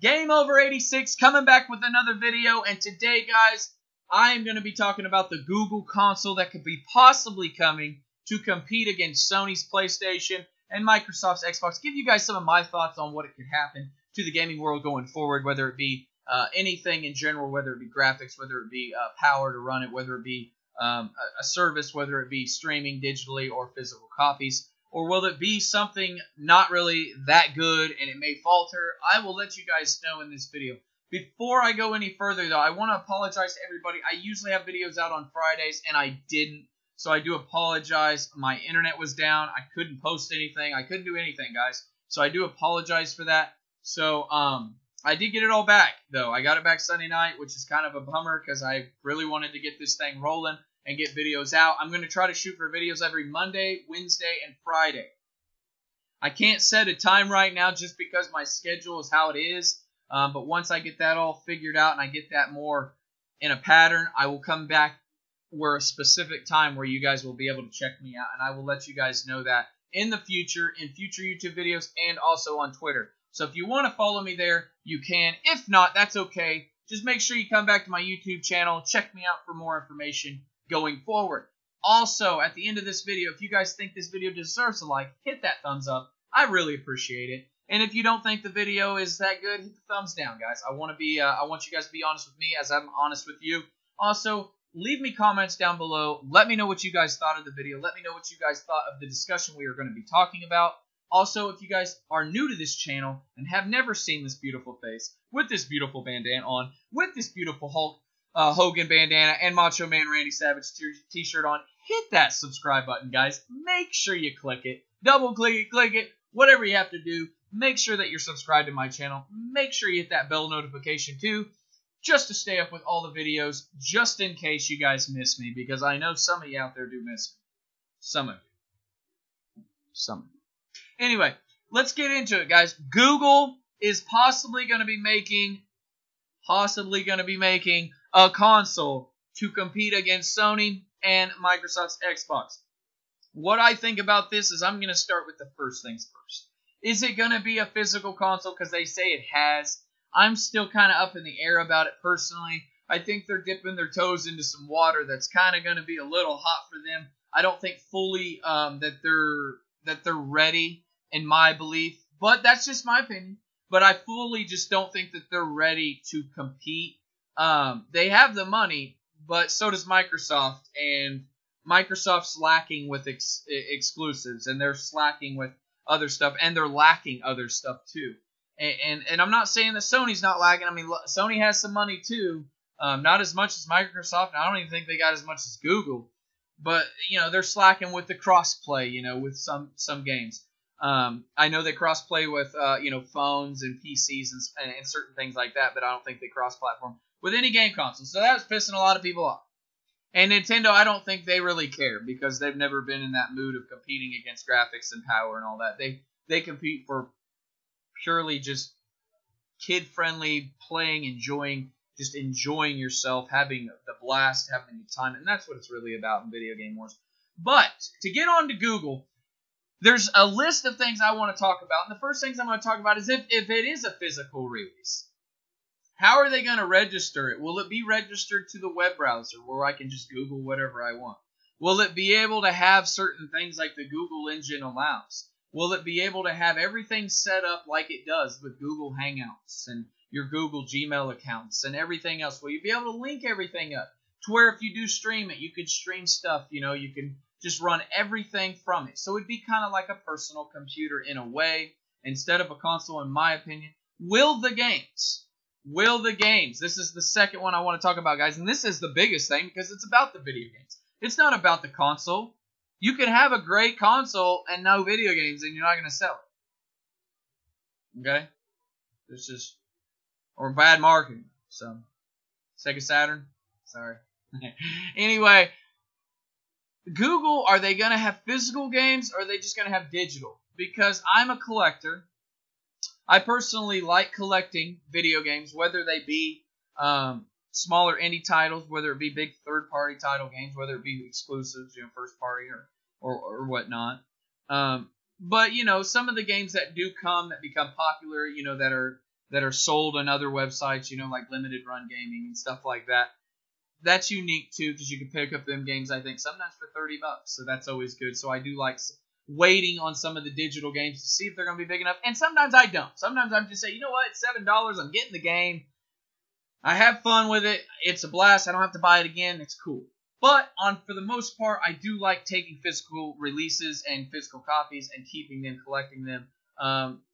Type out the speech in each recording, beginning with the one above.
GameOver86 coming back with another video, and today, guys, I am going to be talking about the Google console that could be possibly coming to compete against Sony's PlayStation and Microsoft's Xbox. Give you guys some of my thoughts on what it could happen to the gaming world going forward, whether it be anything in general, whether it be graphics, whether it be power to run it, whether it be a service, whether it be streaming digitally or physical copies. Or will it be something not really that good and it may falter? I will let you guys know in this video. Before I go any further, though, I want to apologize to everybody. I usually have videos out on Fridays, and I didn't. So I do apologize. My internet was down. I couldn't post anything. I couldn't do anything, guys. So I do apologize for that. So I did get it all back, though. I got it back Sunday night, which is kind of a bummer because I really wanted to get this thing rolling and get videos out. I'm going to try to shoot for videos every Monday, Wednesday, and Friday. I can't set a time right now just because my schedule is how it is. But once I get that all figured out and I get that more in a pattern, I will come back where a specific time where you guys will be able to check me out. And I will let you guys know that in the future, in future YouTube videos, and also on Twitter. So if you want to follow me there, you can. If not, that's okay. Just make sure you come back to my YouTube channel. Check me out for more information going forward. Also, at the end of this video, if you guys think this video deserves a like, hit that thumbs up. I really appreciate it. And if you don't think the video is that good, hit the thumbs down, guys. I want you guys to be honest with me as I'm honest with you. Also, leave me comments down below. Let me know what you guys thought of the video. Let me know what you guys thought of the discussion we are going to be talking about. Also, if you guys are new to this channel and have never seen this beautiful face with this beautiful bandana on, with this beautiful Hulk Hogan bandana and Macho Man Randy Savage t-shirt on, hit that subscribe button, guys. Make sure you click it. Double click it, whatever you have to do. Make sure that you're subscribed to my channel. Make sure you hit that bell notification too, just to stay up with all the videos, just in case you guys miss me, because I know some of you out there do miss me. Some of you. Anyway, let's get into it, guys. Google is possibly going to be making a console to compete against Sony and Microsoft's Xbox. What I think about this is I'm going to start with the first things first. Is it going to be a physical console? Because they say it has. I'm still kind of up in the air about it personally. I think they're dipping their toes into some water that's kind of going to be a little hot for them. I don't think fully that they're ready, in my belief. But that's just my opinion. But I fully just don't think that they're ready to compete. They have the money, but so does Microsoft, and Microsoft's lacking with exclusives, and they're slacking with other stuff, and they're lacking other stuff too. And I'm not saying that Sony's not lacking. I mean, Sony has some money too, not as much as Microsoft. I don't even think they got as much as Google, but you know they're slacking with the crossplay. You know, with some games. I know they crossplay with phones and PCs and certain things like that, but I don't think they cross-platform with any game console. So that's pissing a lot of people off. And Nintendo, I don't think they really care because they've never been in that mood of competing against graphics and power and all that. They compete for purely just kid-friendly playing, enjoying yourself, having the blast, having the time, and that's what it's really about in video game wars. But to get on to Google, there's a list of things I want to talk about, and the first things I'm going to talk about is if it is a physical release. How are they going to register it? Will it be registered to the web browser where I can just Google whatever I want? Will it be able to have certain things like the Google engine allows? Will it be able to have everything set up like it does with Google Hangouts and your Google Gmail accounts and everything else? Will you be able to link everything up to where if you do stream it, you could stream stuff, you can just run everything from it. So it'd be kind of like a personal computer in a way instead of a console, in my opinion. Will the games? This is the second one I want to talk about, guys. And this is the biggest thing because it's about the video games. It's not about the console. You can have a great console and no video games and you're not going to sell it. Okay? It's just... or bad marketing. So, Sega Saturn? Sorry. Anyway... Google, are they going to have physical games or are they just going to have digital? Because I'm a collector. I personally like collecting video games, whether they be smaller indie titles, whether it be big third-party title games, whether it be exclusives, first-party or whatnot. But, some of the games that do come, that become popular, that are that are sold on other websites, you know, like Limited Run Gaming and stuff like that. That's unique too, because you can pick up them games, I think, sometimes for $30, so that's always good. So I do like waiting on some of the digital games to see if they're going to be big enough, and sometimes I don't. Sometimes I'm just saying, you know what, it's $7, I'm getting the game, I have fun with it, it's a blast, I don't have to buy it again, it's cool. But for the most part, I do like taking physical releases and physical copies and keeping them, collecting them,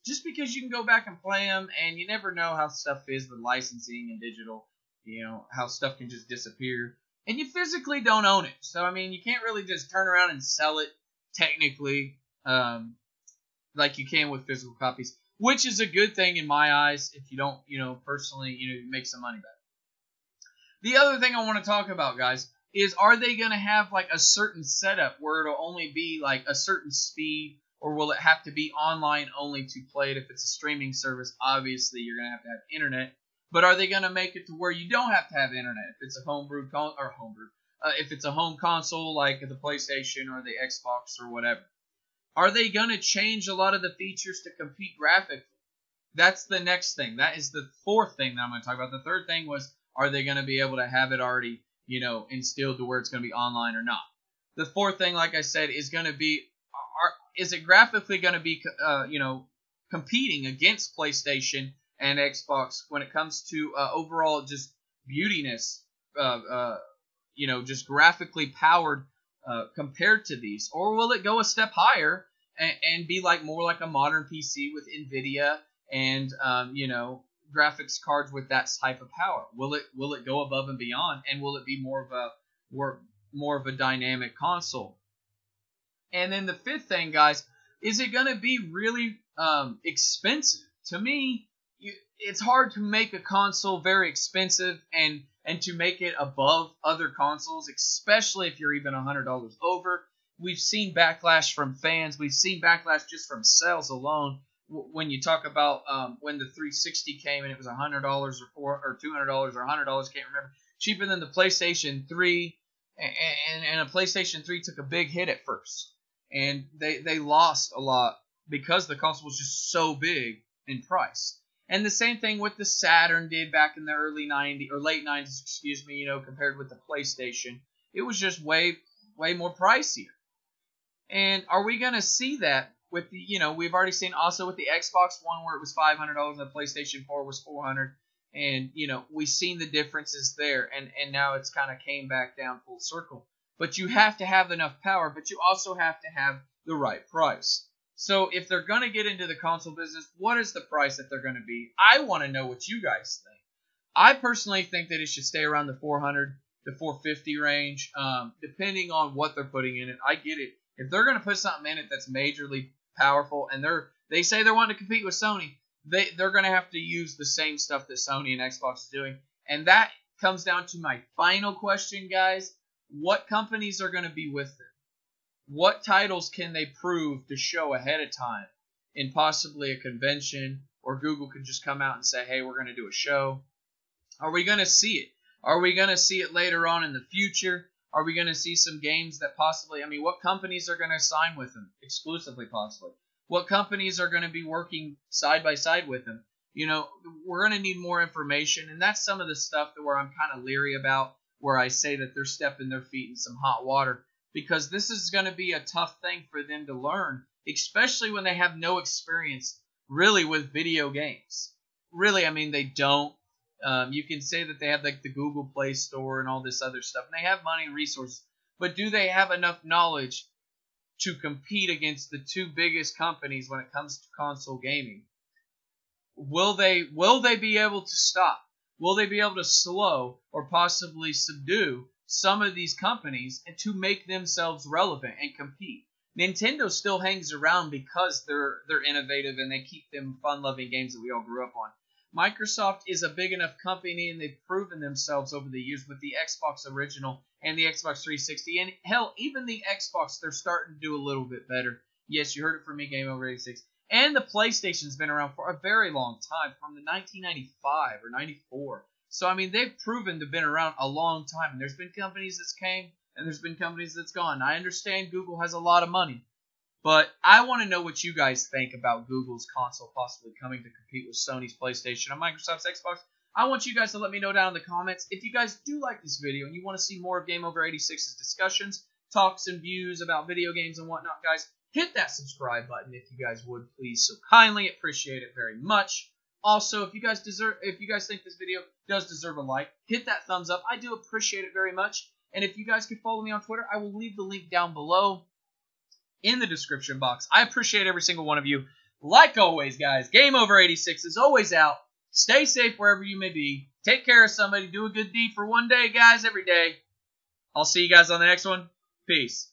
just because you can go back and play them, and you never know how stuff is with licensing and digital. You know, how stuff can just disappear. And you physically don't own it. So, I mean, you can't really just turn around and sell it, technically, like you can with physical copies. Which is a good thing in my eyes if you don't, you know, personally, you know, make some money back. The other thing I want to talk about, guys, is are they going to have, like, a certain setup where it'll only be, like, a certain speed, or will it have to be online only to play it? If it's a streaming service, obviously you're going to have internet. But are they going to make it to where you don't have to have internet if it's a if it's a home console like the PlayStation or the Xbox or whatever? Are they going to change a lot of the features to compete graphically? That's the next thing. That is the fourth thing that I'm going to talk about. The third thing was, are they going to be able to have it already, you know, instilled to where it's going to be online or not? The fourth thing, like I said, is going to be, is it graphically going to be, you know, competing against PlayStation and Xbox when it comes to overall just beautiness, you know, just graphically powered compared to these? Or will it go a step higher and be like more like a modern PC with NVIDIA and, you know, graphics cards with that type of power? Will it go above and beyond, and will it be more of a dynamic console? And then the fifth thing, guys, is it going to be really expensive? To me, it's hard to make a console very expensive and to make it above other consoles, especially if you're even $100 over. We've seen backlash from fans. We've seen backlash just from sales alone. When you talk about when the 360 came and it was $100 or $200 or $100, can't remember, cheaper than the PlayStation 3, and a PlayStation 3 took a big hit at first, and they lost a lot because the console was just so big in price. And the same thing with the Saturn did back in the early 90s or late 90s, excuse me, you know, compared with the PlayStation. It was just way more pricier. And are we going to see that with the, you know, we've already seen also with the Xbox One where it was $500 and the PlayStation 4 was $400, and, you know, we've seen the differences there, and now it's kind of came back down full circle. But you have to have enough power, but you also have to have the right price. So if they're going to get into the console business, what is the price that they're going to be? I want to know what you guys think. I personally think that it should stay around the $400 to $450 range, depending on what they're putting in it. I get it. If they're going to put something in it that's majorly powerful, and they say they're wanting to compete with Sony, they're going to have to use the same stuff that Sony and Xbox is doing. And that comes down to my final question, guys. What companies are going to be with them? What titles can they prove to show ahead of time in possibly a convention, or Google could just come out and say, hey, we're going to do a show? Are we going to see it? Are we going to see it later on in the future? Are we going to see some games that possibly, I mean, what companies are going to sign with them exclusively possibly? What companies are going to be working side by side with them? You know, we're going to need more information, and that's some of the stuff that where I'm kind of leery about, where I say that they're stepping their feet in some hot water. Because this is going to be a tough thing for them to learn, especially when they have no experience really with video games. Really, I mean, they don't. You can say that they have like the Google Play Store and all this other stuff, and they have money and resources. But do they have enough knowledge to compete against the two biggest companies when it comes to console gaming? Will they be able to stop? Will they be able to slow or possibly subdue some of these companies and to make themselves relevant and compete? Nintendo still hangs around because they're innovative and they keep them fun-loving games that we all grew up on. Microsoft is a big enough company, and they've proven themselves over the years with the Xbox original and the Xbox 360. And hell, even the Xbox, they're starting to do a little bit better. Yes, you heard it from me, GameOver86. And the PlayStation's been around for a very long time, from the 1995 or 94. So, I mean, they've proven to have been around a long time. And there's been companies that's came, and there's been companies that's gone. I understand Google has a lot of money. But I want to know what you guys think about Google's console possibly coming to compete with Sony's PlayStation and Microsoft's Xbox. I want you guys to let me know down in the comments. If you guys do like this video and you want to see more of GameOver86's discussions, talks, and views about video games and whatnot, guys, hit that subscribe button if you guys would, please, so kindly. Appreciate it very much. Also, if you guys think this video does deserve a like, hit that thumbs up. I do appreciate it very much. And if you guys could follow me on Twitter, I will leave the link down below in the description box. I appreciate every single one of you. Like always, guys, GameOver86 is always out. Stay safe wherever you may be. Take care of somebody. Do a good deed for one day, guys, every day. I'll see you guys on the next one. Peace.